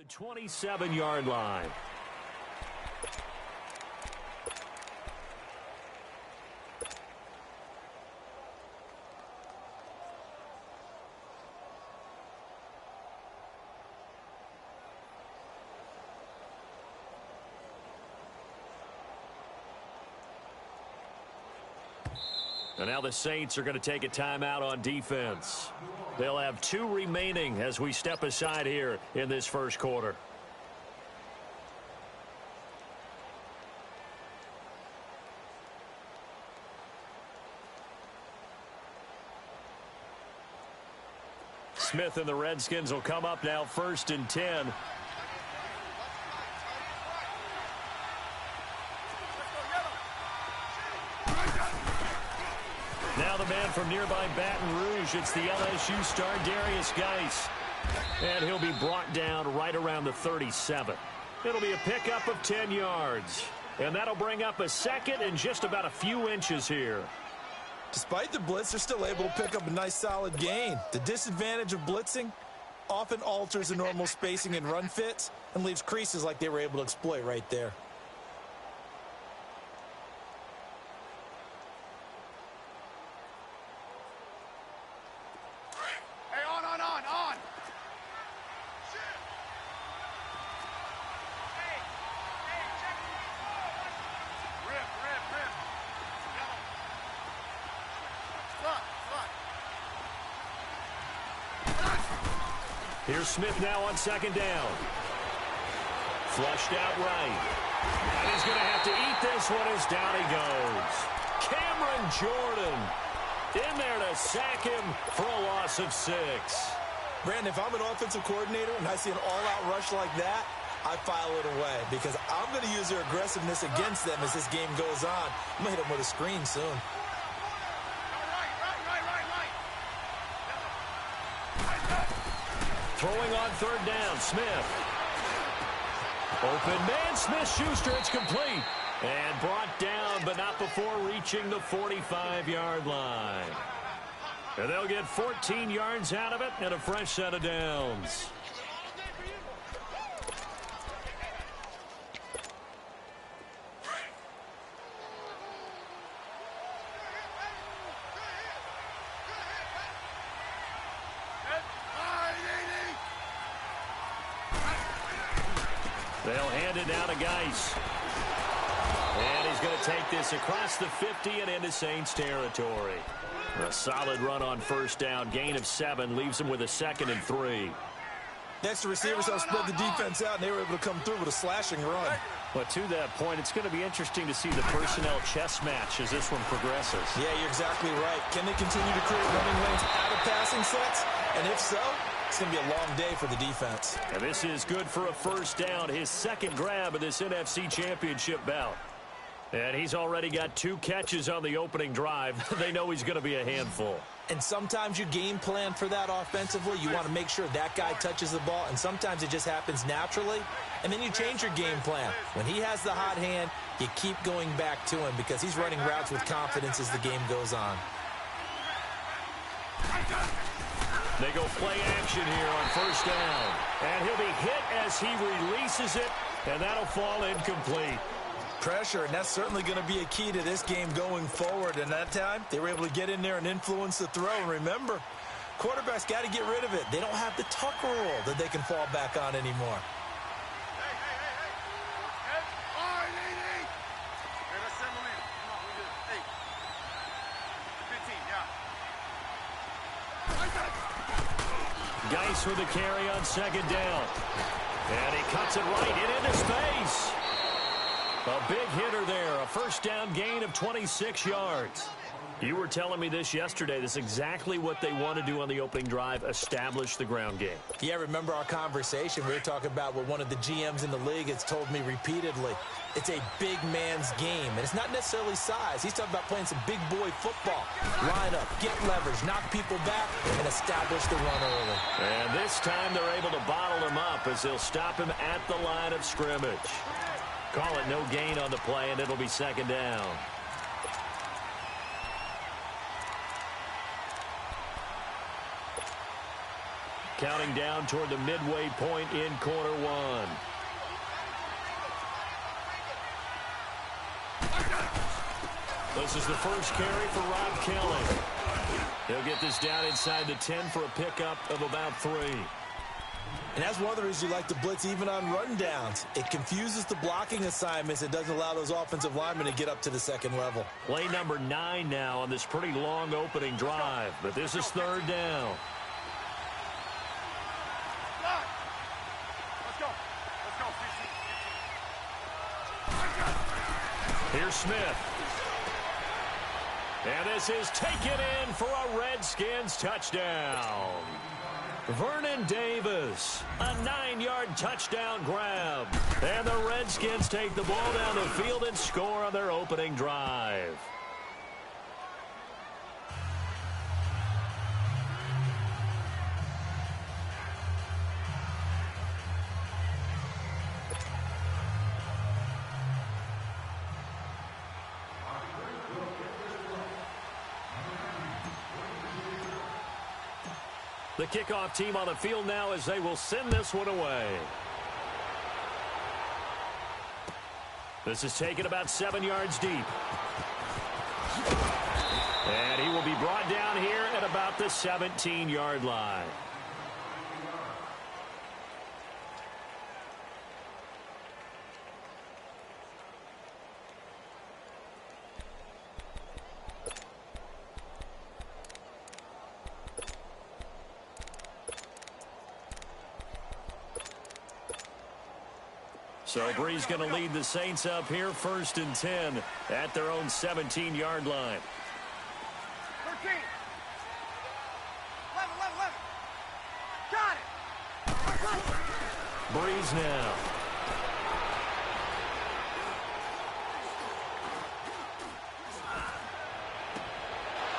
27-yard line. And now the Saints are going to take a timeout on defense. They'll have 2 remaining as we step aside here in this first quarter. Smith and the Redskins will come up now 1st and 10. Now the man from nearby Baton Rouge, it's the LSU star Darius Geis. And he'll be brought down right around the 37. It'll be a pickup of 10 yards. And that'll bring up a second and just about a few inches here. Despite the blitz, they're still able to pick up a nice solid gain. The disadvantage of blitzing often alters the normal spacing and run fits and leaves creases like they were able to exploit right there. Here's Smith now on 2nd down. Flushed out right. And he's going to have to eat this one as down he goes. Cameron Jordan in there to sack him for a loss of 6. Brandon, if I'm an offensive coordinator and I see an all-out rush like that, I file it away because I'm going to use their aggressiveness against them as this game goes on. I'm going to hit them with a screen soon. Throwing on 3rd down, Smith. Open man, Smith-Schuster, it's complete. And brought down, but not before reaching the 45-yard line. And they'll get 14 yards out of it and a fresh set of downs. They'll hand it down to Geis. And he's going to take this across the 50 and into Saints territory. A solid run on 1st down. Gain of 7 leaves him with a 2nd and 3. Next, the receivers have spread the defense out, and they were able to come through with a slashing run. But to that point, it's going to be interesting to see the personnel chess match as this one progresses. Yeah, you're exactly right. Can they continue to create running lanes out of passing sets? And if so, it's going to be a long day for the defense. And this is good for a 1st down, his 2nd grab of this NFC Championship bout. And he's already got 2 catches on the opening drive. They know he's going to be a handful. And sometimes you game plan for that offensively. You want to make sure that guy touches the ball, and sometimes it just happens naturally. And then you change your game plan. When he has the hot hand, you keep going back to him because he's running routes with confidence as the game goes on. They go play action here on 1st down. And he'll be hit as he releases it, and that'll fall incomplete. Pressure, and that's certainly going to be a key to this game going forward. And that time, they were able to get in there and influence the throw. And remember, quarterbacks got to get rid of it. They don't have the Tucker rule that they can fall back on anymore. Geis with the carry on 2nd down. And he cuts it right into space. A big hitter there, a 1st down gain of 26 yards. You were telling me this yesterday. This is exactly what they want to do on the opening drive, establish the ground game. Yeah, remember our conversation. We were talking about what one of the GMs in the league has told me repeatedly. It's a big man's game, and it's not necessarily size. He's talking about playing some big boy football. Line up, get leverage, knock people back, and establish the run early. And this time they're able to bottle him up as they'll stop him at the line of scrimmage. Call it no gain on the play, and it'll be 2nd down. counting down toward the midway point in quarter one. This is the first carry for Rob Kelly. He'll get this down inside the 10 for a pickup of about 3. And that's one of the reasons you like to blitz even on rundowns. It confuses the blocking assignments. It doesn't allow those offensive linemen to get up to the second level. Play number 9 now on this pretty long opening drive. But this is third down. Here's Smith. And this is taken in for a Redskins touchdown. Vernon Davis, a 9-yard touchdown grab. And the Redskins take the ball down the field and score on their opening drive. The kickoff team on the field now as they will send this one away. This is taken about 7 yards deep. And he will be brought down here at about the 17-yard line. So Bree's going to lead the Saints up here, 1st and 10 at their own 17-yard line. 13. 11. Got it. Breeze now.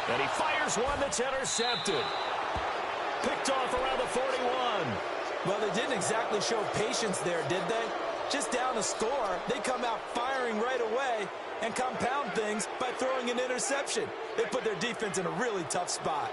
And he fires one that's intercepted. Picked off around the 41. Well, they didn't exactly show patience there, did they? Just down a score, they come out firing right away and compound things by throwing an interception. They put their defense in a really tough spot.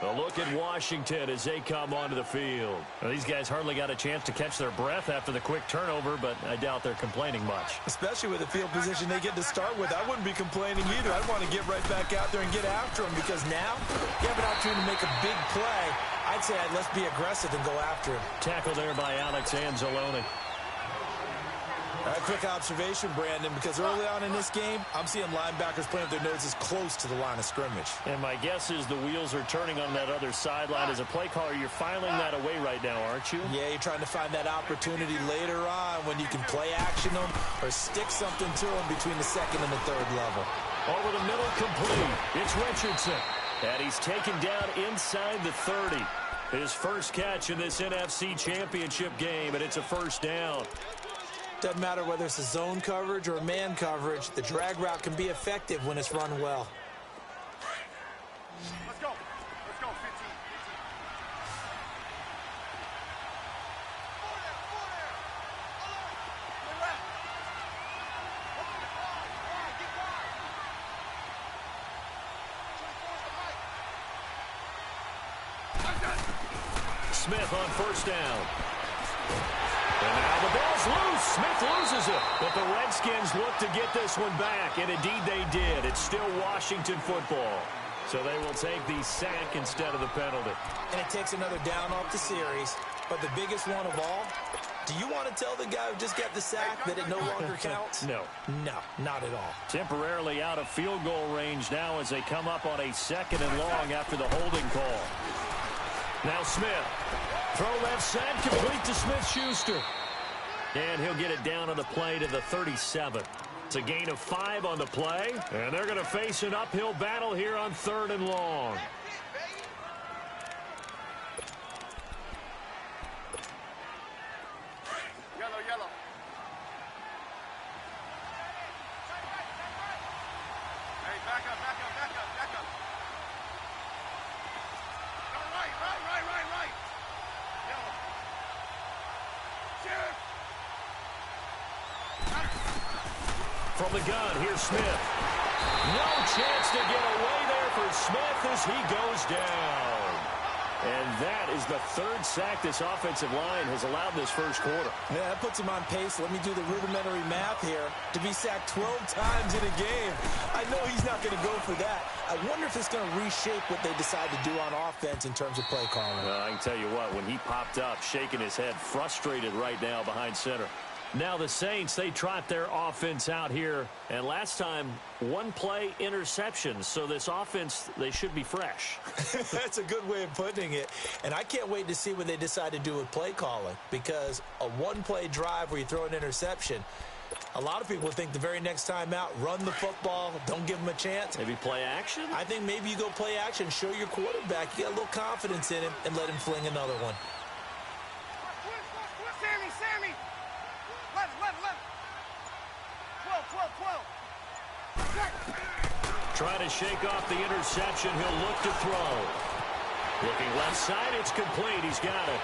A look at Washington as they come onto the field. Well, these guys hardly got a chance to catch their breath after the quick turnover, but I doubt they're complaining much. Especially with the field position they get to start with. I wouldn't be complaining either. I'd want to get right back out there and get after them because now you have an opportunity to make a big play. I'd say let's be aggressive and go after him. Tackle there by Alex Anzalone. All right, quick observation, Brandon, because early on in this game, I'm seeing linebackers playing with their noses close to the line of scrimmage. And my guess is the wheels are turning on that other sideline. As a play caller, you're filing that away right now, aren't you? Yeah, you're trying to find that opportunity later on when you can play action them or stick something to them between the second and the third level. Over the middle, complete. It's Richardson. And he's taken down inside the 30. His first catch in this NFC Championship game, and it's a first down. Doesn't matter whether it's a zone coverage or a man coverage, the drag route can be effective when it's run well. Let's go. 15. Smith on first down. And now the ball's loose. Smith loses it. But the Redskins look to get this one back, and indeed they did. It's still Washington football. So they will take the sack instead of the penalty. And it takes another down off the series. But the biggest one of all, do you want to tell the guy who just got the sack that it no longer counts? No. No, not at all. Temporarily out of field goal range now as they come up on a 2nd and long after the holding call. Now Smith. Throw left side, complete to Smith-Schuster. And he'll get it down on the play to the 37. It's a gain of 5 on the play, and they're going to face an uphill battle here on 3rd and long. Yellow. Hey, back up. Right. Yellow. Shoot. From the gun, here's Smith. No chance to get away there for Smith as he goes down. And that is the third sack this offensive line has allowed this first quarter. Yeah, that puts him on pace. Let me do the rudimentary math here. To be sacked 12 times in a game. I know he's not going to go for that. I wonder if it's going to reshape what they decide to do on offense in terms of play calling. Well, I can tell you what, when he popped up, shaking his head, frustrated right now behind center. Now the Saints, they trot their offense out here. And last time, one play interception. So this offense, they should be fresh. That's a good way of putting it. And I can't wait to see what they decide to do with play calling. Because a one-play drive where you throw an interception, a lot of people think the very next time out, run the football, don't give him a chance. Maybe play action? I think maybe you go play action, show your quarterback, you got a little confidence in him, and let him fling another one. Sammy! 12. Trying to shake off the interception. He'll look to throw. Looking left side. It's complete. He's got it.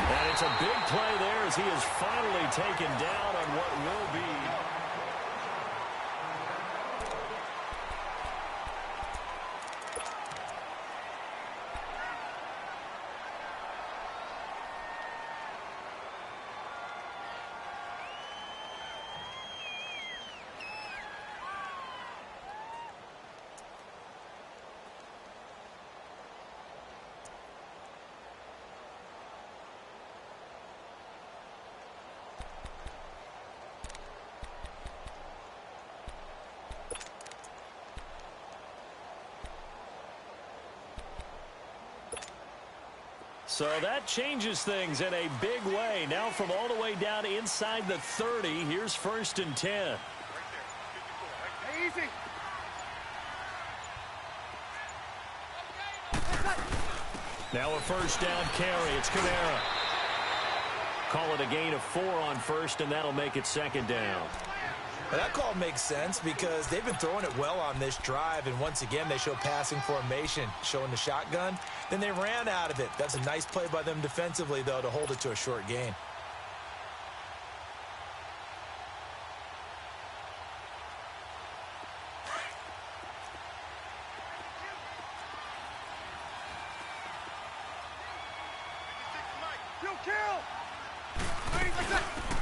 And it's a big play there as he is finally taken down on what will be. So that changes things in a big way. Now from all the way down inside the 30, here's 1st and 10. Right there. 54. Hey, easy. Now a first down carry. It's Kamara. Call it a gain of 4 on first, and that'll make it 2nd down. Well, that call makes sense because they've been throwing it well on this drive, and once again they show passing formation, showing the shotgun. Then they ran out of it. That's a nice play by them defensively, though, to hold it to a short gain.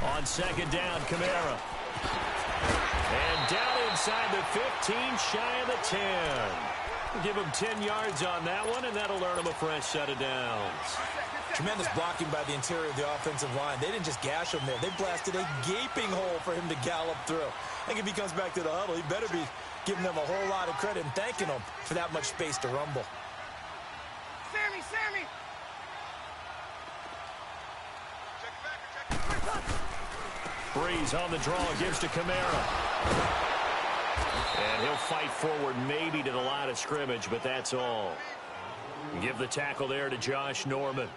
On 2nd down, Kamara. And down inside the 15, shy of the 10. Give him 10 yards on that one, and that'll earn him a fresh set of downs. Tremendous blocking by the interior of the offensive line. They didn't just gash him there. They blasted a gaping hole for him to gallop through. I think if he comes back to the huddle, he better be giving them a whole lot of credit and thanking them for that much space to rumble. Sammy! Breeze on the draw, gives to Kamara. And he'll fight forward maybe to the line of scrimmage, but that's all. Give the tackle there to Josh Norman.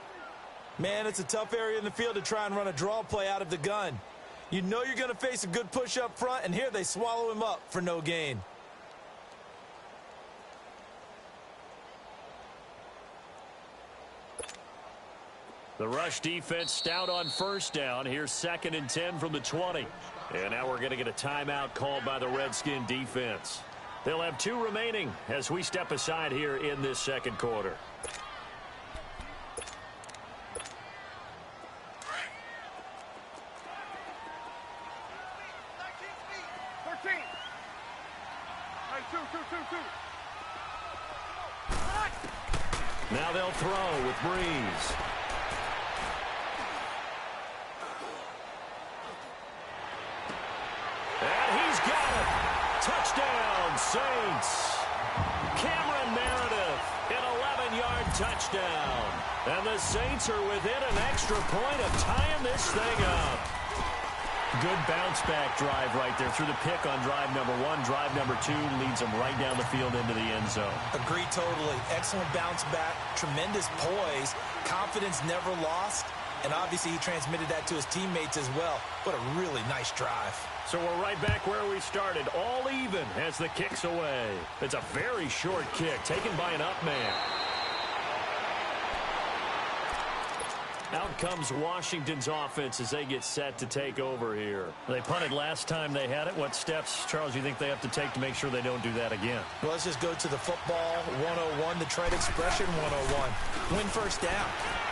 Man, it's a tough area in the field to try and run a draw play out of the gun. You know you're going to face a good push up front, and here they swallow him up for no gain. The rush defense stout on first down. Here's 2nd and 10 from the 20. And now we're going to get a timeout called by the Redskin defense. They'll have 2 remaining as we step aside here in this 2nd quarter. Now they'll throw with Breeze. And he's got it. Touchdown, Saints. Cameron Meredith, an 11-yard touchdown. And the Saints are within an extra point of tying this thing up. Good bounce-back drive right there through the pick on drive number 1. Drive number 2 leads them right down the field into the end zone. Agree totally. Excellent bounce back, tremendous poise, confidence never lost, and obviously he transmitted that to his teammates as well. What a really nice drive. So we're right back where we started, all even as the kick's away. It's a very short kick taken by an up man. Out comes Washington's offense as they get set to take over here. They punted last time they had it. What steps, Charles, you think they have to take to make sure they don't do that again? Well, let's just go to the football 101, the trade expression 101. Win first down.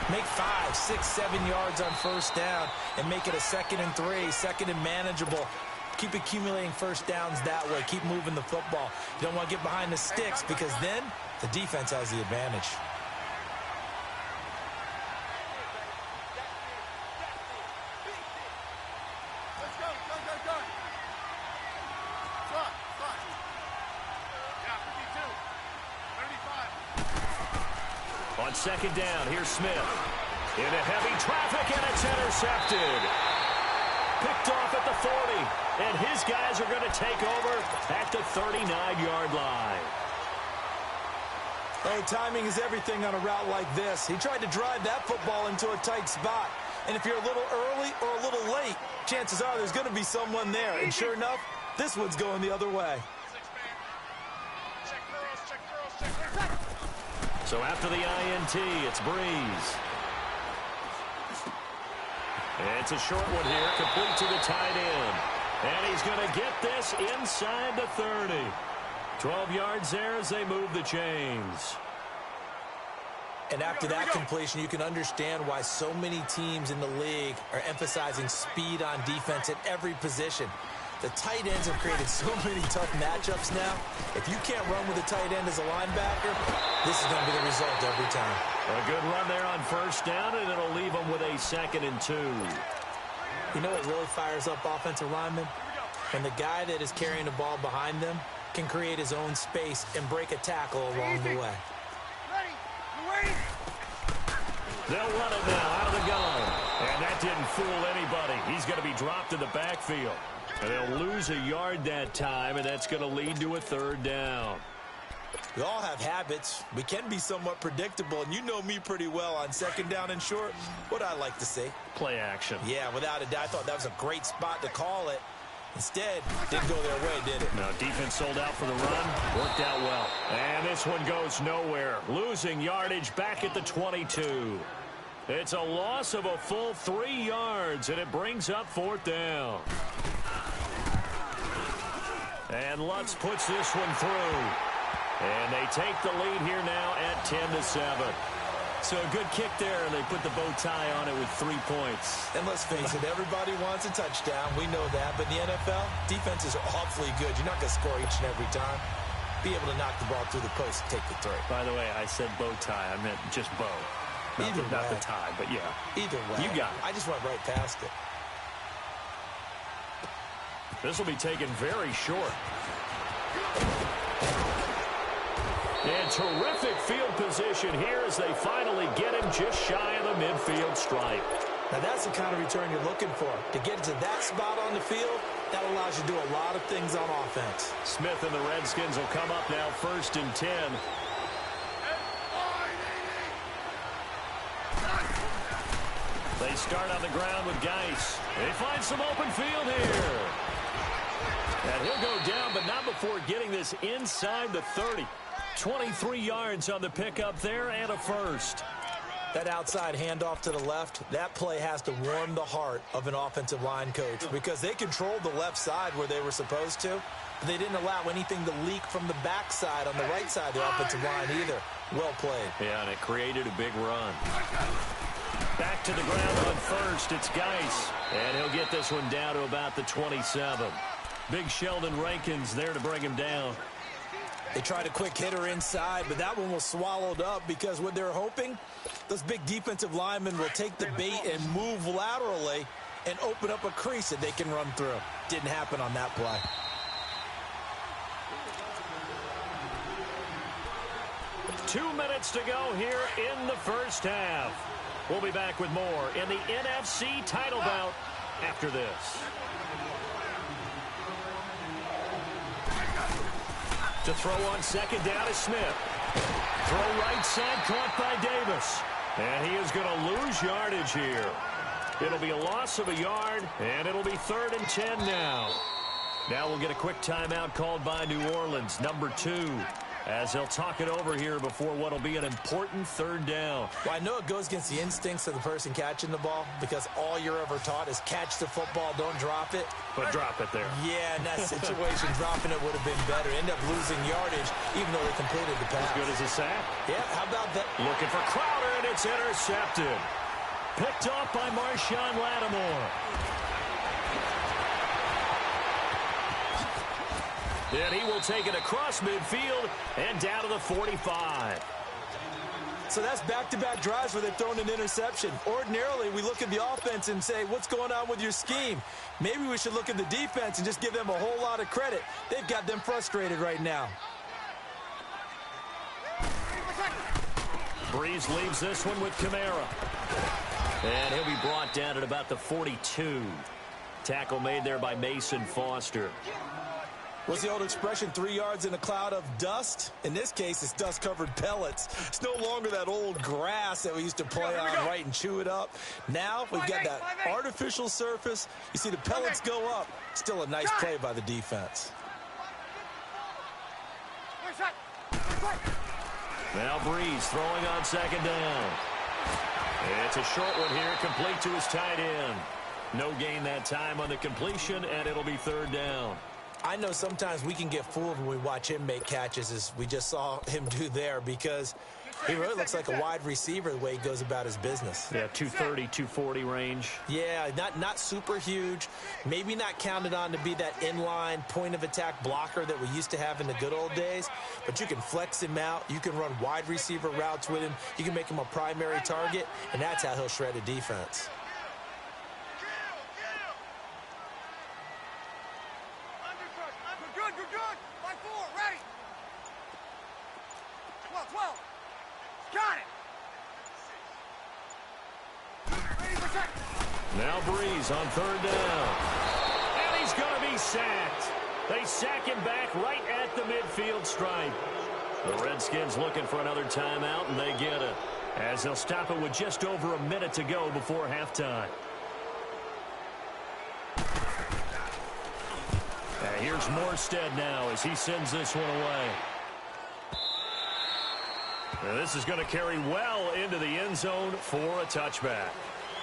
Make 5, 6, 7 yards on first down and make it a 2nd and 3, second and manageable. Keep accumulating first downs that way. Keep moving the football. You don't want to get behind the sticks because then the defense has the advantage. On second down, here's Smith. Into heavy traffic, and it's intercepted. Picked off at the 40, and his guys are going to take over at the 39-yard line. Oh, timing is everything on a route like this. He tried to drive that football into a tight spot. And if you're a little early or a little late, chances are there's going to be someone there. And sure enough, this one's going the other way. So after the INT, it's Breeze. It's a short one here, complete to the tight end. And he's going to get this inside the 30. 12 yards there as they move the chains. And after that completion, you can understand why so many teams in the league are emphasizing speed on defense at every position. The tight ends have created so many tough matchups now. If you can't run with a tight end as a linebacker, this is going to be the result every time. A good run there on first down, and it'll leave them with a 2nd and 2. You know what really fires up offensive linemen? When the guy that is carrying the ball behind them can create his own space and break a tackle along the way. They'll run it now out of the gun. And that didn't fool anybody. He's going to be dropped in the backfield. And they'll lose a yard that time, and that's going to lead to a 3rd down. We all have habits. We can be somewhat predictable, and you know me pretty well on 2nd down and short. What I like to see. Play action. Yeah, without a doubt. I thought that was a great spot to call it. Instead, didn't go their way, did it? No, defense sold out for the run. Worked out well. And this one goes nowhere. Losing yardage back at the 22. It's a loss of a full 3 yards, and it brings up 4th down. And Lutz puts this one through. And they take the lead here now at 10-7. So a good kick there, and they put the bow tie on it with 3 points. And let's face it, everybody wants a touchdown. We know that. But in the NFL, defenses are awfully good. You're not going to score each and every time. Be able to knock the ball through the post and take the 3. By the way, I said bow tie. I meant just bow. Not the tie, but yeah. Either way. You got it. I just went right past it. This will be taken very short. And terrific field position here as they finally get him just shy of the midfield stripe. Now that's the kind of return you're looking for. To get to that spot on the field, that allows you to do a lot of things on offense. Smith and the Redskins will come up now 1st and 10. They start on the ground with Geis. They find some open field here. And he'll go down, but not before getting this inside the 30. 23 yards on the pickup there and a 1st. That outside handoff to the left, that play has to warm the heart of an offensive line coach because they controlled the left side where they were supposed to. But they didn't allow anything to leak from the backside on the right side of the offensive line either. Well played. Yeah, and it created a big run. Back to the ground on 1st. It's Geis. And he'll get this one down to about the 27. Big Sheldon Rankins there to bring him down. They tried a quick hitter inside, but that one was swallowed up because what they're hoping, those big defensive linemen will take the bait and move laterally and open up a crease that they can run through. Didn't happen on that play. Two minutes to go here in the first half. We'll be back with more in the NFC title bout after this. To throw on 2nd down is Smith. Throw right side, caught by Davis. And he is going to lose yardage here. It'll be a loss of a yard, and it'll be 3rd and 10 now. Now we'll get a quick timeout called by New Orleans, number 2. as they'll talk it over here before what will be an important third down. Well, I know it goes against the instincts of the person catching the ball because all you're ever taught is catch the football, don't drop it. But drop it there. Yeah, in that situation, dropping it would have been better. End up losing yardage, even though they completed the pass. As good as a sack. Yeah, how about that? Looking for Crowder, and it's intercepted. Picked off by Marshawn Lattimore. Then he will take it across midfield and down to the 45. So that's back-to-back drives where they've thrown an interception. Ordinarily, we look at the offense and say, what's going on with your scheme? Maybe we should look at the defense and just give them a whole lot of credit. They've got them frustrated right now. Breeze leaves this one with Kamara. And he'll be brought down at about the 42. Tackle made there by Mason Foster. What's the old expression, 3 yards in a cloud of dust? In this case, it's dust-covered pellets. It's no longer that old grass that we used to play on, right, and chew it up. Now we've got that artificial surface. You see the pellets go up. Still a nice play by the defense. Now Breeze throwing on second down. It's a short one here, complete to his tight end. No gain that time on the completion, and it'll be third down. I know sometimes we can get fooled when we watch him make catches, as we just saw him do there, because he really looks like a wide receiver the way he goes about his business. Yeah, 230, 240 range. Yeah, not super huge. Maybe not counted on to be that inline point-of-attack blocker that we used to have in the good old days, but you can flex him out. You can run wide receiver routes with him. You can make him a primary target, and that's how he'll shred a defense. You're good. Line 4, ready. 12. Got it. Now Breeze on third down. And he's going to be sacked. They sack him back right at the midfield stripe. The Redskins looking for another timeout, and they get it, as they'll stop it with just over a minute to go before halftime. Here's Morstead now as he sends this one away. Now this is going to carry well into the end zone for a touchback.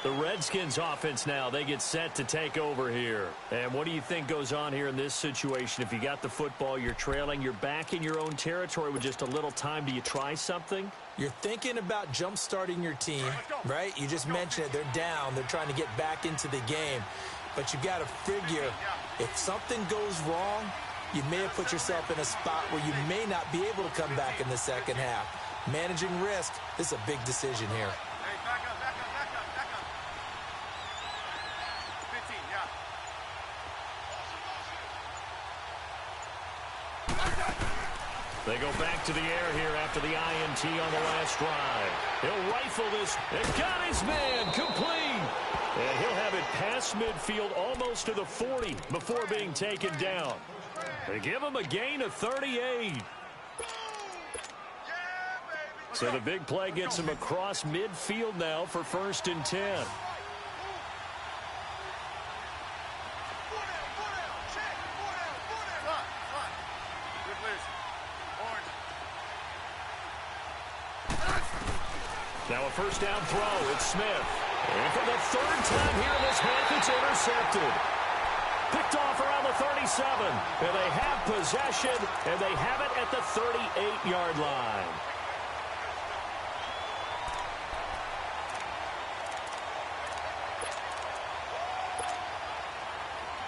The Redskins offense now, they get set to take over here. And what do you think goes on here in this situation? If you got the football, you're trailing, you're back in your own territory with just a little time. Do you try something? You're thinking about jump-starting your team, right? You just mentioned it. They're down. They're trying to get back into the game. But you got to figure, if something goes wrong, you may have put yourself in a spot where you may not be able to come back in the second half. Managing risk, this is a big decision here. Hey, back up. 15, yeah. They go back to the air here after the INT on the last drive. He'll rifle this and got his man complete. And he'll have it past midfield almost to the 40 before being taken down. They give him a gain of 38. So the big play gets him across midfield now for 1st and 10. Now a first down throw. It's Smith. And for the third time here in this half, it's intercepted. Picked off around the 37. And they have possession, and they have it at the 38-yard line.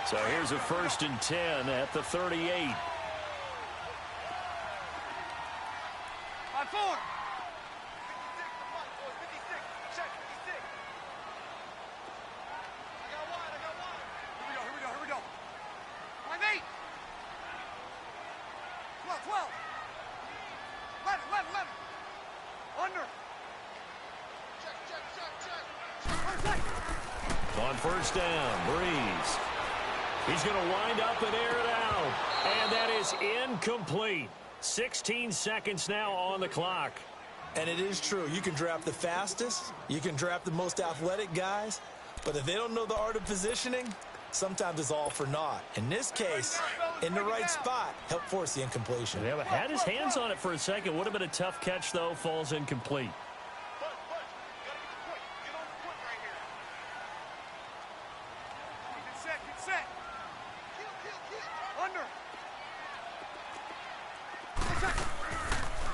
So here's a 1st and 10 at the 38. On 4. Here we go. Line 8. 12. 11. Under. Check. On first down, Breeze. He's going to wind up and air it out. And that is incomplete. 16 seconds now on the clock. And it is true. You can draft the fastest. You can draft the most athletic guys. But if they don't know the art of positioning, sometimes it's all for naught. In this case, in the right spot, helped force the incompletion. Yeah, but had his hands on it for a second. Would have been a tough catch, though. Falls incomplete. Get set. Under.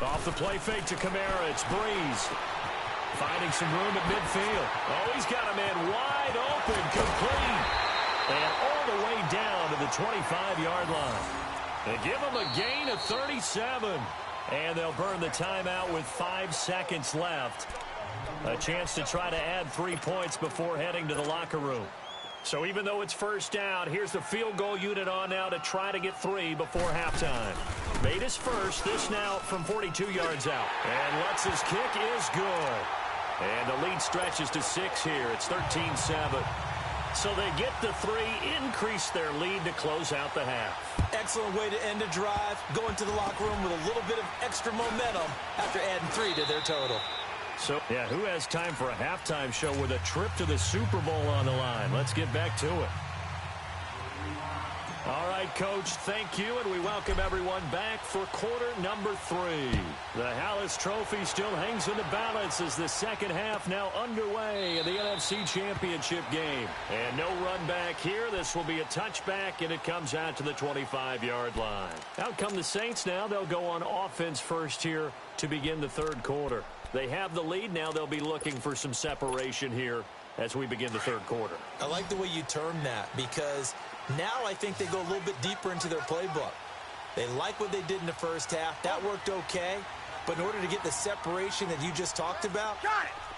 Off the play fake to Kamara. It's Breeze. Finding some room at midfield. Oh, he's got a man wide open. Complete. And all the way down to the 25-yard line. They give him a gain of 37. And they'll burn the timeout with 5 seconds left. A chance to try to add 3 points before heading to the locker room. So even though it's first down, here's the field goal unit on now to try to get 3 before halftime. Made his first. This now from 42 yards out. And Lutz's kick is good. And the lead stretches to 6 here. It's 13-7. So they get the 3, increase their lead to close out the half. Excellent way to end a drive. Going to the locker room with a little bit of extra momentum after adding 3 to their total. So, yeah, who has time for a halftime show with a trip to the Super Bowl on the line? Let's get back to it. All right, Coach, thank you, and we welcome everyone back for quarter number 3. The Hallis Trophy still hangs in the balance as the second half now underway in the NFC Championship game. And no run back here. This will be a touchback, and it comes out to the 25-yard line. Out come the Saints now. They'll go on offense first here to begin the third quarter. They have the lead. Now they'll be looking for some separation here as we begin the third quarter. I like the way you term that because now I think they go a little bit deeper into their playbook. They like what they did in the first half. That worked okay. But in order to get the separation that you just talked about,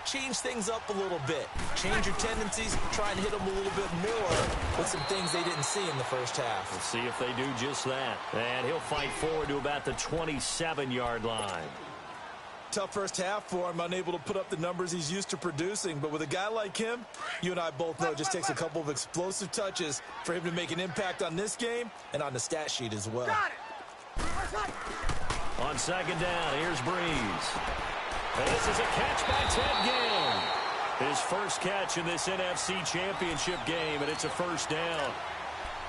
change things up a little bit. Change your tendencies. Try and hit them a little bit more with some things they didn't see in the first half. We'll see if they do just that. And he'll fight forward to about the 27-yard line. Tough first half for him, unable to put up the numbers he's used to producing. But with a guy like him, you and I both know it just takes a couple of explosive touches for him to make an impact on this game and on the stat sheet as well. On second down, here's Breeze. And this is a catch by Ted Ginn. His first catch in this NFC Championship game, and it's a first down.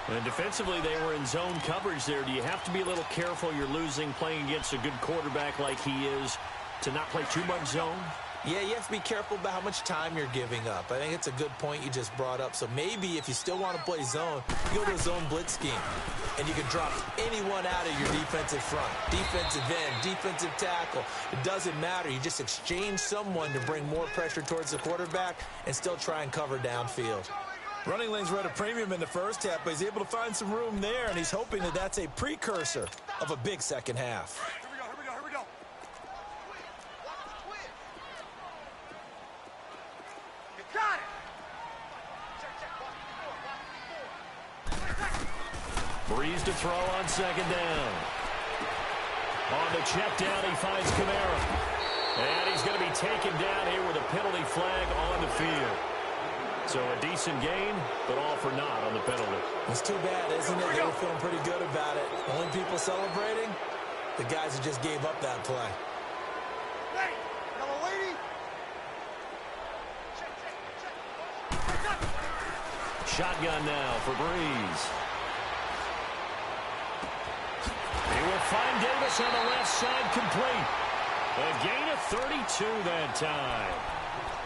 And defensively, they were in zone coverage there. Do you have to be a little careful? You're losing playing against a good quarterback like he is to not play too much zone? Yeah, you have to be careful about how much time you're giving up. I think it's a good point you just brought up. So maybe if you still want to play zone, you go to a zone blitz scheme. And you can drop anyone out of your defensive front. Defensive end, defensive tackle. It doesn't matter. You just exchange someone to bring more pressure towards the quarterback and still try and cover downfield. Running lanes were at a premium in the first half, but he's able to find some room there, and he's hoping that that's a precursor of a big second half. Here we go. You got it. Breeze to throw on second down. On the check down, he finds Kamara. And he's going to be taken down here with a penalty flag on the field. So a decent gain, but all for naught on the penalty. It's too bad, isn't it? They were feeling pretty good about it. Only people celebrating, the guys who just gave up that play. Hey, yellow lady. Shotgun now for Breeze. He will find Davis on the left side complete. A gain of 32 that time.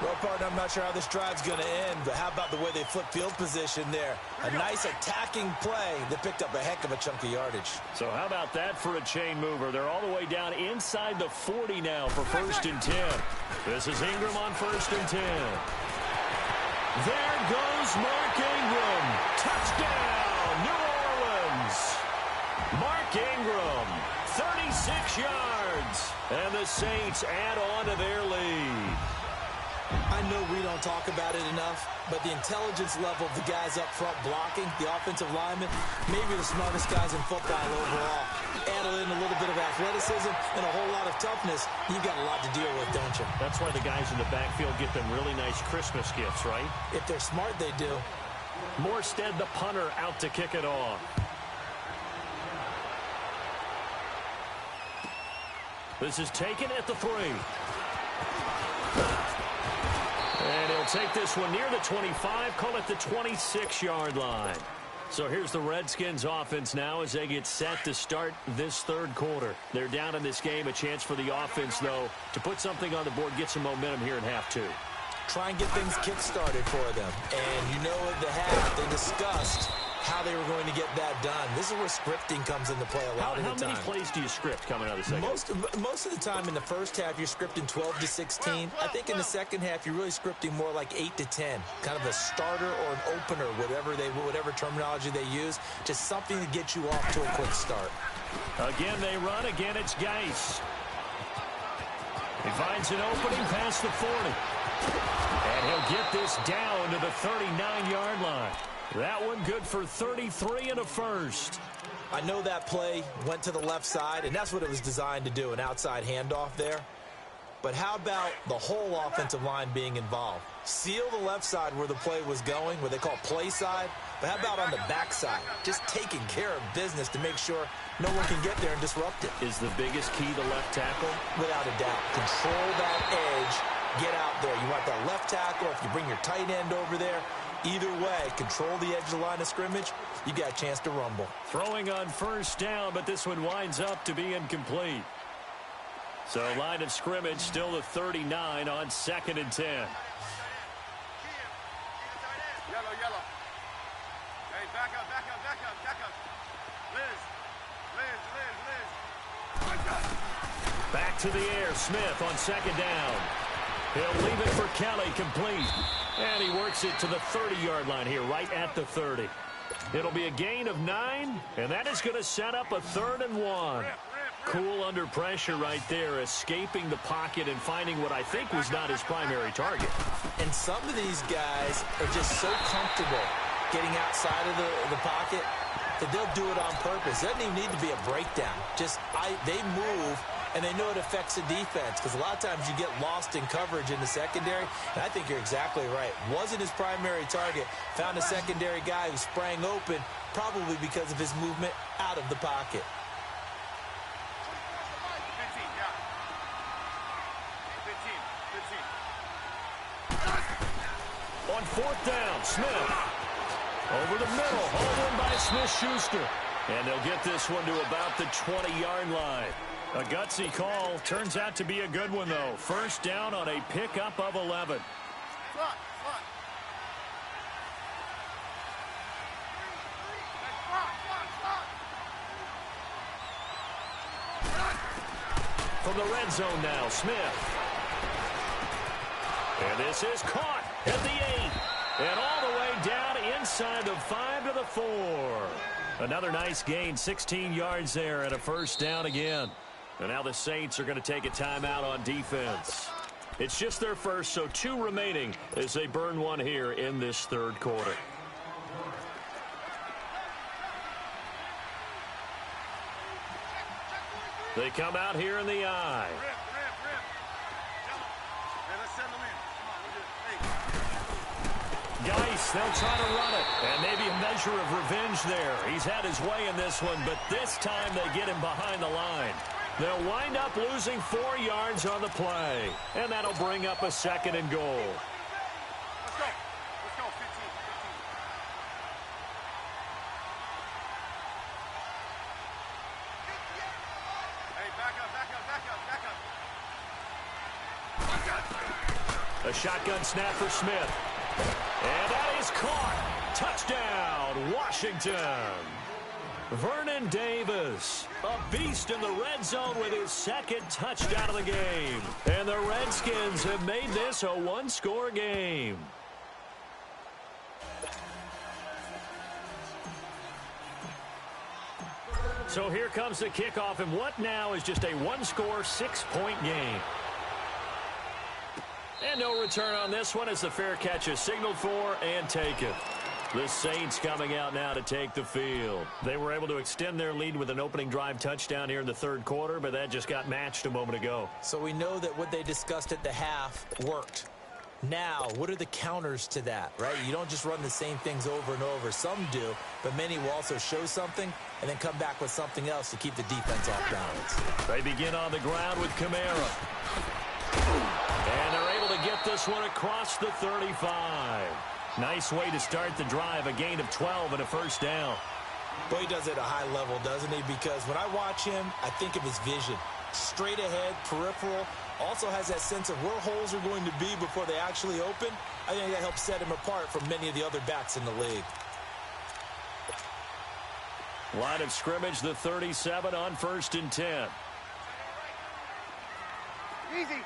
Well, partner, I'm not sure how this drive's going to end, but how about the way they flip field position there? A nice attacking play that picked up a heck of a chunk of yardage. So how about that for a chain mover? They're all the way down inside the 40 now for 1st and 10. This is Ingram on 1st and 10. There goes Mark Ingram. Touchdown, New Orleans. Mark Ingram, 36 yards. And the Saints add on to their lead. I know we don't talk about it enough, but the intelligence level of the guys up front blocking, the offensive linemen, maybe the smartest guys in football overall. Add in a little bit of athleticism and a whole lot of toughness, you've got a lot to deal with, don't you? That's why the guys in the backfield get them really nice Christmas gifts, right? If they're smart, they do. Morstead, the punter, out to kick it off. This is taken at the 3. And he'll take this one near the 25, call it the 26-yard line. So here's the Redskins offense now as they get set to start this third quarter. They're down in this game. A chance for the offense, though, to put something on the board, get some momentum here in half two. Try and get things kick-started for them. And you know at the half, they discussed how they were going to get that done. This is where scripting comes into play a lot of the time. How many plays do you script coming out of the second? Most of the time in the first half, you're scripting 12 to 16. I think in the second half, you're really scripting more like 8 to 10. Kind of a starter or an opener, whatever terminology they use. Just something to get you off to a quick start. Again, they run. Again, it's GhOsT. He finds an opening past the 40. And he'll get this down to the 39-yard line. That one good for 33 and a first. I know that play went to the left side, and that's what it was designed to do, an outside handoff there. But how about the whole offensive line being involved? Seal the left side where the play was going, where they call play side. But how about on the back side? Just taking care of business to make sure no one can get there and disrupt it. Is the biggest key the left tackle? Without a doubt. Control that edge. Get out there. You want that left tackle. If you bring your tight end over there, either way, control the edge of the line of scrimmage, you got a chance to rumble. Throwing on first down, but this one winds up to be incomplete. So line of scrimmage still the 39 on 2nd and 10. Yellow. Hey, back up. Liz. Back to the air. Smith on 2nd down. He'll leave it for Kelly, complete. And he works it to the 30-yard line here, right at the 30. It'll be a gain of 9, and that is going to set up a 3rd and 1. Cool under pressure right there, escaping the pocket and finding what I think was not his primary target. And some of these guys are just so comfortable getting outside of the pocket that they'll do it on purpose. It doesn't even need to be a breakdown. They move, and they know it affects the defense, because a lot of times you get lost in coverage in the secondary, and I think you're exactly right. Wasn't his primary target. Found a secondary guy who sprang open, probably because of his movement out of the pocket. 15. On 4th down, Smith. Over the middle, hauled in by Smith-Schuster. And they'll get this one to about the 20-yard line. A gutsy call. Turns out to be a good one, though. First down on a pickup of 11. From the red zone now, Smith. And this is caught at the 8. And all the way down inside the 5 to the 4. Another nice gain, 16 yards there, and a first down again. And now the Saints are going to take a timeout on defense. It's just their first, so 2 remaining as they burn one here in this third quarter. They come out here in the eye. GhOsT, they'll try to run it. And maybe a measure of revenge there. He's had his way in this one, but this time they get him behind the line. They'll wind up losing 4 yards on the play. And that'll bring up a 2nd and goal. Let's go. 15. Hey, back up. A shotgun snap for Smith. And that is caught. Touchdown, Washington. Vernon Davis, a beast in the red zone with his 2nd touchdown of the game. And the Redskins have made this a 1-score game. So here comes the kickoff, and what now is just a 1-score, 6-point game. And no return on this one as the fair catch is signaled for and taken. The Saints coming out now to take the field. They were able to extend their lead with an opening drive touchdown here in the third quarter, but that just got matched a moment ago. So we know that what they discussed at the half worked. Now, what are the counters to that, right? You don't just run the same things over and over. Some do, but many will also show something and then come back with something else to keep the defense off balance. They begin on the ground with Kamara. And they're able to get this one across the 35. Nice way to start the drive, a gain of 12 and a first down. Well, he does it at a high level, doesn't he? Because when I watch him, I think of his vision. Straight ahead, peripheral, also has that sense of where holes are going to be before they actually open. I think that helps set him apart from many of the other backs in the league. Line of scrimmage, the 37 on 1st and 10. Easy.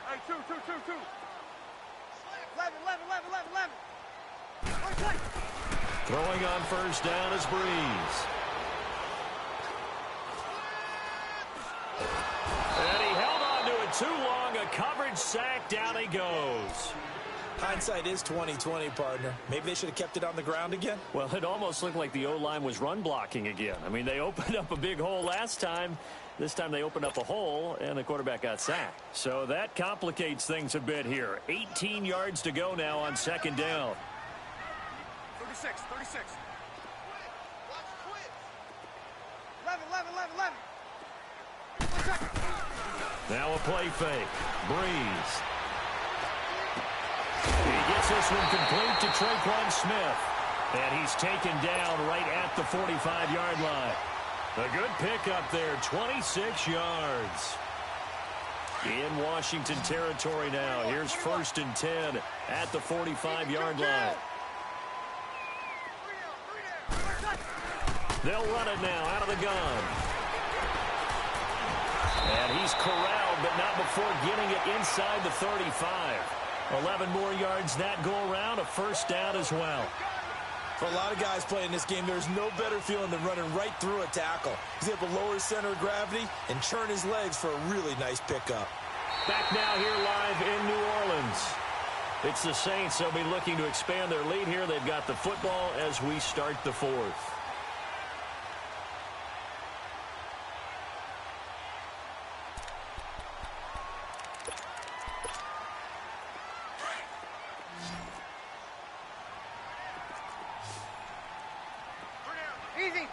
Hey, two. 11. Throwing on first down is Breeze. And he held on to it too long. A coverage sack. Down he goes. Hindsight is 20/20, partner. Maybe they should have kept it on the ground again. Well, it almost looked like the O-line was run blocking again. I mean, they opened up a big hole last time. This time they opened up a hole, and the quarterback got sacked. So that complicates things a bit here. 18 yards to go now on 2nd down. 36. 11. Now a play fake. Breeze. He gets this one complete to Traquan Smith. And he's taken down right at the 45-yard line. A good pickup there, 26 yards. In Washington territory now. Here's 1st and 10 at the 45-yard line. They'll run it now out of the gun. And he's corralled, but not before getting it inside the 35. 11 more yards that go around, a first down as well. For a lot of guys playing this game, there's no better feeling than running right through a tackle. He's able to lower his center of gravity and churn his legs for a really nice pickup. Back now here live in New Orleans. It's the Saints. They'll be looking to expand their lead here. They've got the football as we start the 4th. Easy.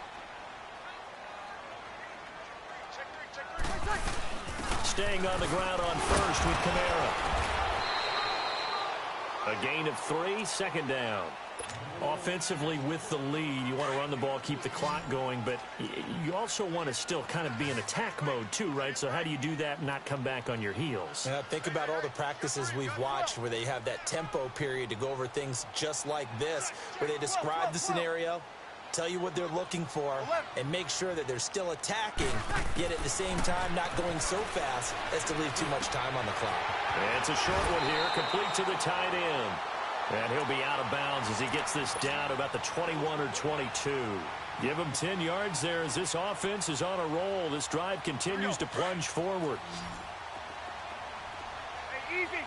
Staying on the ground on 1st with Kamara. A gain of 3, 2nd down. Offensively with the lead, you want to run the ball, keep the clock going, but you also want to still kind of be in attack mode too, right? So how do you do that and not come back on your heels? Yeah, think about all the practices we've watched where they have that tempo period to go over things just like this, where they describe the scenario, tell you what they're looking for, and make sure that they're still attacking, yet at the same time not going so fast as to leave too much time on the clock. And it's a short one here, complete to the tight end. And he'll be out of bounds as he gets this down to about the 21 or 22. Give him 10 yards there as this offense is on a roll. This drive continues to plunge forward. Hey, easy.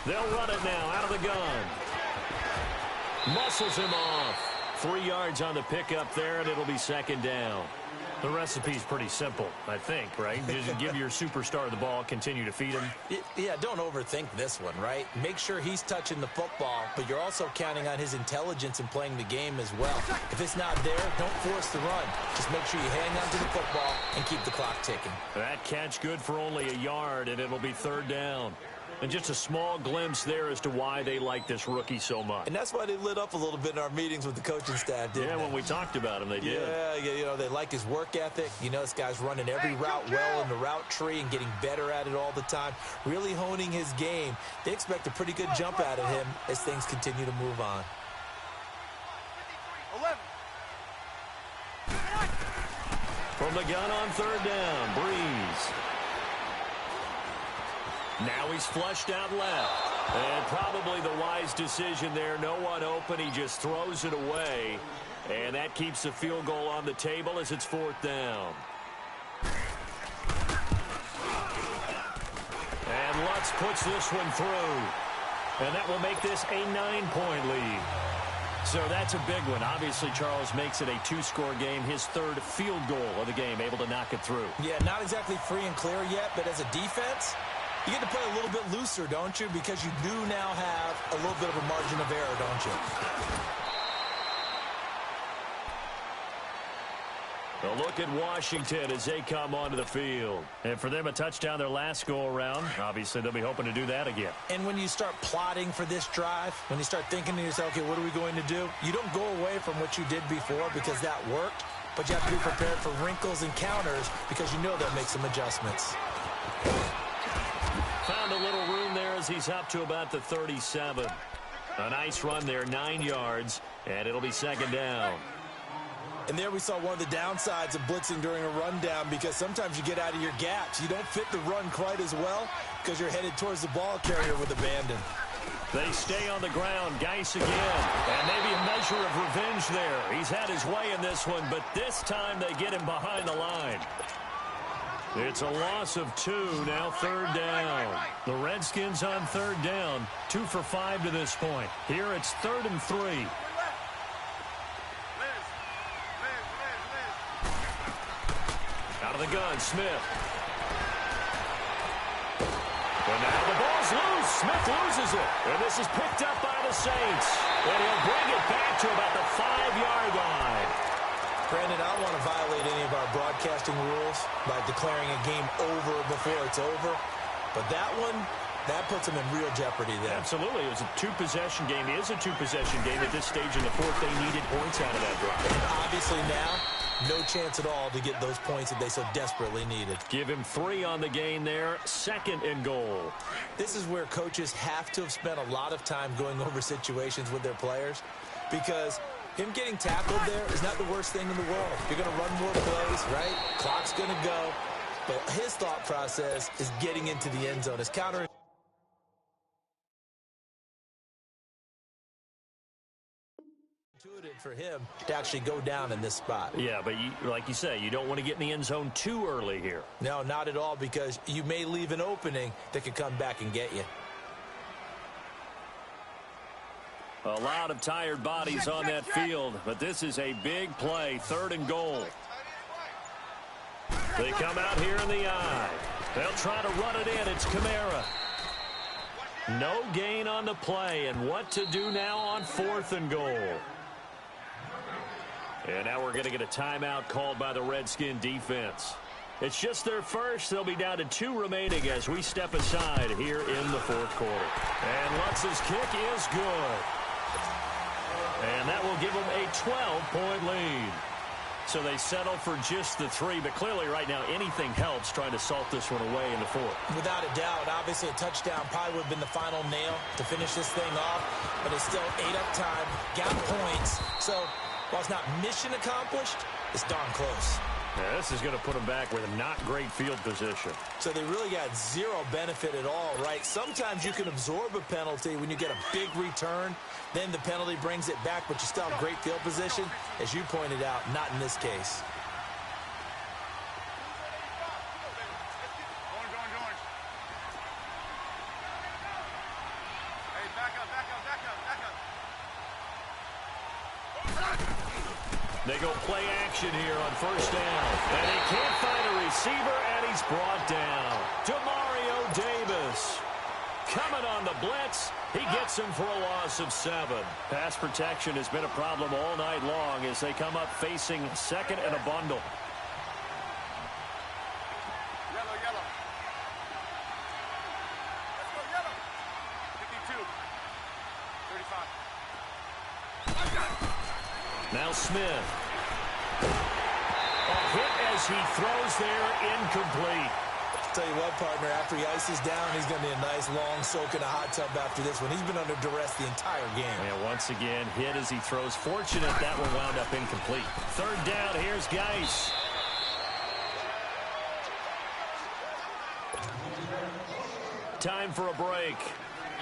They'll run it now out of the gun. Muscles him off. 3 yards on the pickup there, and it'll be 2nd down. The recipe's pretty simple, I think, right? Just give your superstar the ball, continue to feed him. Yeah, don't overthink this one, right? Make sure he's touching the football, but you're also counting on his intelligence in playing the game as well. If it's not there, don't force the run. Just make sure you hang on to the football and keep the clock ticking. That catch good for only a yard, and it'll be 3rd down. And just a small glimpse there as to why they like this rookie so much. And that's why they lit up a little bit in our meetings with the coaching staff, didn't they? Yeah, when we talked about him, they did. Yeah, you know, they like his work ethic. You know, this guy's running every route well in the route tree and getting better at it all the time, really honing his game. They expect a pretty good jump out of him as things continue to move on. 11. From the gun on 3rd down, Breeze. Now he's flushed out left. And probably the wise decision there. No one open. He just throws it away. And that keeps the field goal on the table as it's 4th down. And Lutz puts this one through. And that will make this a 9-point lead. So that's a big one. Obviously, Charles makes it a 2-score game. His 3rd field goal of the game, able to knock it through. Yeah, not exactly free and clear yet, but as a defense, you get to play a little bit looser, don't you? Because you do now have a little bit of a margin of error, don't you? A look at Washington as they come onto the field. And for them, a touchdown their last go-around. Obviously, they'll be hoping to do that again. And when you start plotting for this drive, when you start thinking to yourself, okay, what are we going to do? You don't go away from what you did before because that worked, but you have to be prepared for wrinkles and counters because you know they'll make some adjustments. Found a little room there as he's up to about the 37. A nice run there, 9 yards, and it'll be second down. And there we saw one of the downsides of blitzing during a rundown because sometimes you get out of your gaps. You don't fit the run quite as well because you're headed towards the ball carrier with abandon. They stay on the ground. Geis again. And maybe a measure of revenge there. He's had his way in this one, but this time they get him behind the line. It's a loss of 2, now third down. The Redskins on third down, 2 for 5 to this point. Here it's 3rd and 3. Out of the gun, Smith. And now the ball's loose. Smith loses it. And this is picked up by the Saints. And he'll bring it back to about the 5-yard line. Brandon, I don't want to violate any of our broadcasting rules by declaring a game over before it's over. But that one, that puts them in real jeopardy there. Absolutely. It was a 2-possession game. It is a 2-possession game at this stage in the fourth. They needed points out of that drive. And obviously now, no chance at all to get those points that they so desperately needed. Give him 3 on the gain there. 2nd and goal. This is where coaches have to have spent a lot of time going over situations with their players because him getting tackled there is not the worst thing in the world. You're going to run more plays, right? Clock's going to go. But his thought process is getting into the end zone. His counter for him to actually go down in this spot. Yeah, but like you say, you don't want to get in the end zone too early here. No, not at all, because you may leave an opening that could come back and get you. A lot of tired bodies on that field, but this is a big play, 3rd and goal. They come out here in the eye. They'll try to run it in. It's Kamara. No gain on the play, and what to do now on 4th and goal. And now we're going to get a timeout called by the Redskin defense. It's just their first. They'll be down to 2 remaining as we step aside here in the 4th quarter. And Lutz's kick is good. And that will give them a 12-point lead. So they settle for just the 3, but clearly right now anything helps trying to salt this one away in the 4th. Without a doubt, obviously a touchdown probably would have been the final nail to finish this thing off, but it's still 8 up time, got points. So while it's not mission accomplished, it's darn close. Yeah, this is going to put them back with a not great field position. So they really got zero benefit at all, right? Sometimes you can absorb a penalty when you get a big return. Then the penalty brings it back, but you still have great field position. As you pointed out, not in this case. Orange. Hey, back up. They go play action here on 1st down. And he can't find a receiver, and he's brought down. Demario Davis coming on the blitz. He gets him for a loss of 7. Pass protection has been a problem all night long as they come up facing 2nd and a bundle. Yellow. Let's go, yellow. 52. 35. Now Smith. A hit as he throws there, incomplete. Tell you what, partner, after he ices down, he's going to be a nice long soak in a hot tub after this one. He's been under duress the entire game. And once again, hit as he throws. Fortunate that one wound up incomplete. 3rd down, here's Geis. Time for a break.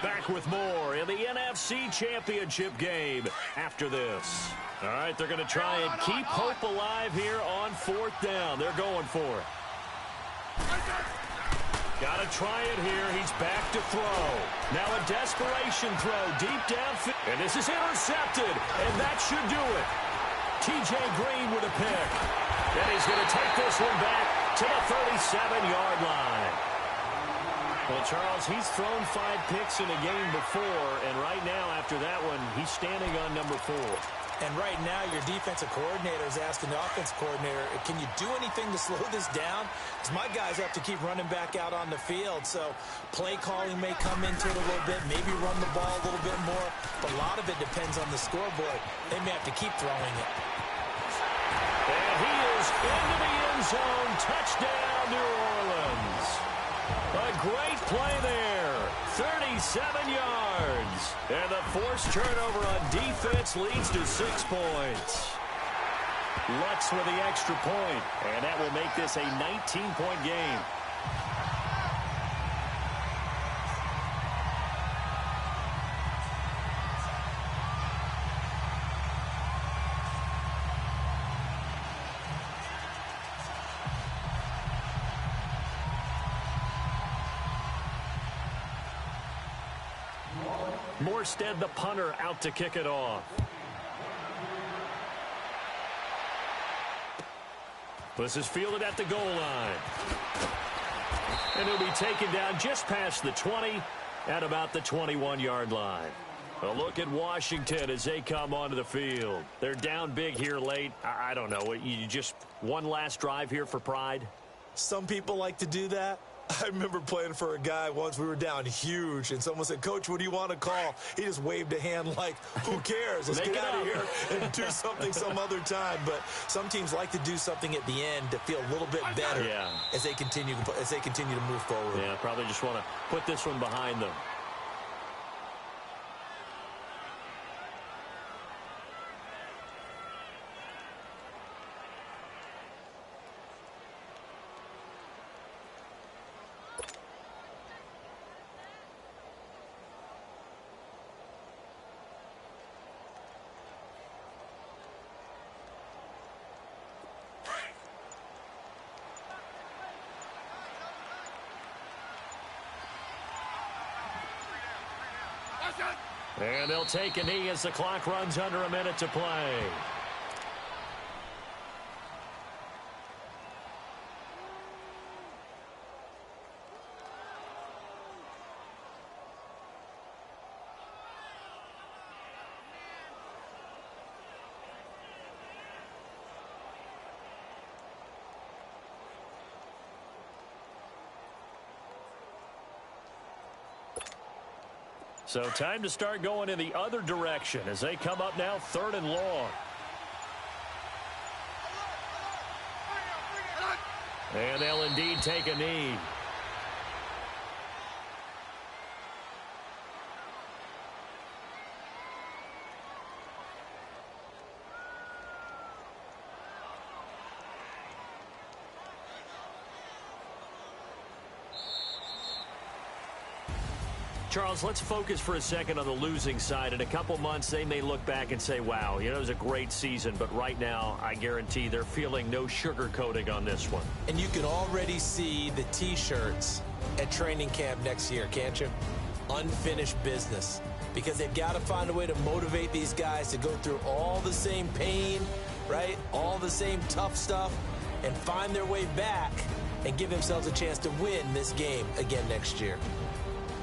Back with more in the NFC Championship game after this. All right, they're going to try and keep hope alive here on 4th down. They're going for it. Got to try it here. He's back to throw. Now a desperation throw deep downfield. And this is intercepted. And that should do it. T.J. Green with a pick. And he's going to take this one back to the 37-yard line. Well, Charles, he's thrown 5 picks in a game before. And right now, after that one, he's standing on number 4. And right now, your defensive coordinator is asking the offensive coordinator, can you do anything to slow this down? Because my guys have to keep running back out on the field. So play calling may come into it a little bit, maybe run the ball a little bit more. But a lot of it depends on the scoreboard. They may have to keep throwing it. And he is into the end zone. Touchdown, New Orleans. A great play there. 37 yards. And the forced turnover on defense leads to 6 points. Lutz with the extra point. And that will make this a 19-point game. Morstead, the punter, out to kick it off. This is fielded at the goal line. And he'll be taken down just past the 20 at about the 21-yard line. A look at Washington as they come onto the field. They're down big here late. I don't know. You just one last drive here for pride? Some people like to do that. I remember playing for a guy once. We were down huge, and someone said, "Coach, what do you want to call?" He just waved a hand like, who cares? Let's get out of here and do something some other time. But some teams like to do something at the end to feel a little bit better as they continue to move forward. Yeah, probably just want to put this one behind them. And they'll take a knee as the clock runs under a minute to play. So time to start going in the other direction as they come up now 3rd and long. And they'll indeed take a knee. Charles, let's focus for a second on the losing side. In a couple months, they may look back and say, wow, it was a great season. But right now, I guarantee they're feeling no sugarcoating on this one. And you can already see the T-shirts at training camp next year, can't you? Unfinished business. Because they've got to find a way to motivate these guys to go through all the same pain, right? All the same tough stuff, and find their way back and give themselves a chance to win this game again next year.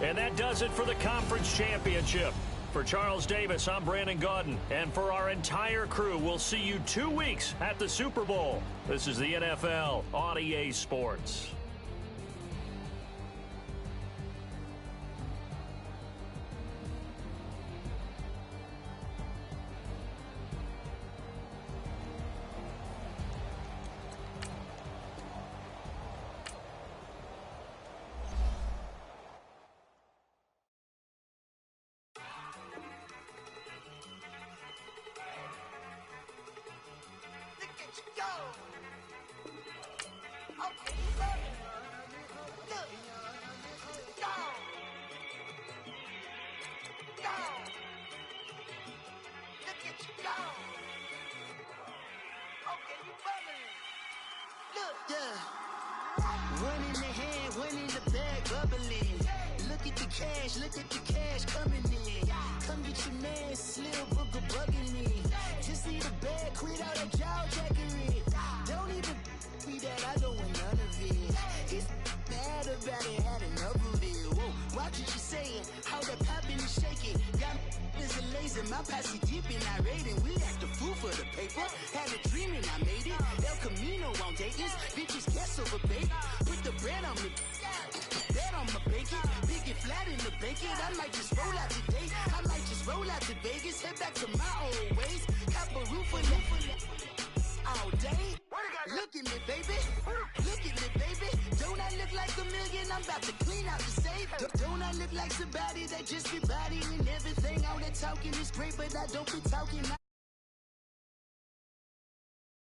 And that does it for the conference championship. For Charles Davis, I'm Brandon Gaudin. And for our entire crew, we'll see you 2 weeks at the Super Bowl. This is the NFL on EA Sports. One in the hand, one in the bag, bubbling. Look at the cash coming in. Come get your man, Slim Booker bugging me. Just see the bag, quit all that jaw jackery. Don't even be that, I don't want none of it. He's mad about it, had enough of it. Whoa, watch what you saying, how that popping and shaking. Got is a laser, my posse deep and I raiding. We at the paper. Had a dream and I made it. El Camino on Dayton's. Bitches guess over bait. Put the bread on me. Bet on my bacon. Big and flat in the bacon. I might just roll out today. I might just roll out to Vegas. Head back to my old ways. Cop a roof for all day. Look at me, baby. Look at me, baby. Don't I look like a million? I'm about to clean out the safe. Don't I look like somebody that just be bodying everything? All that talking is great, but I don't be talking.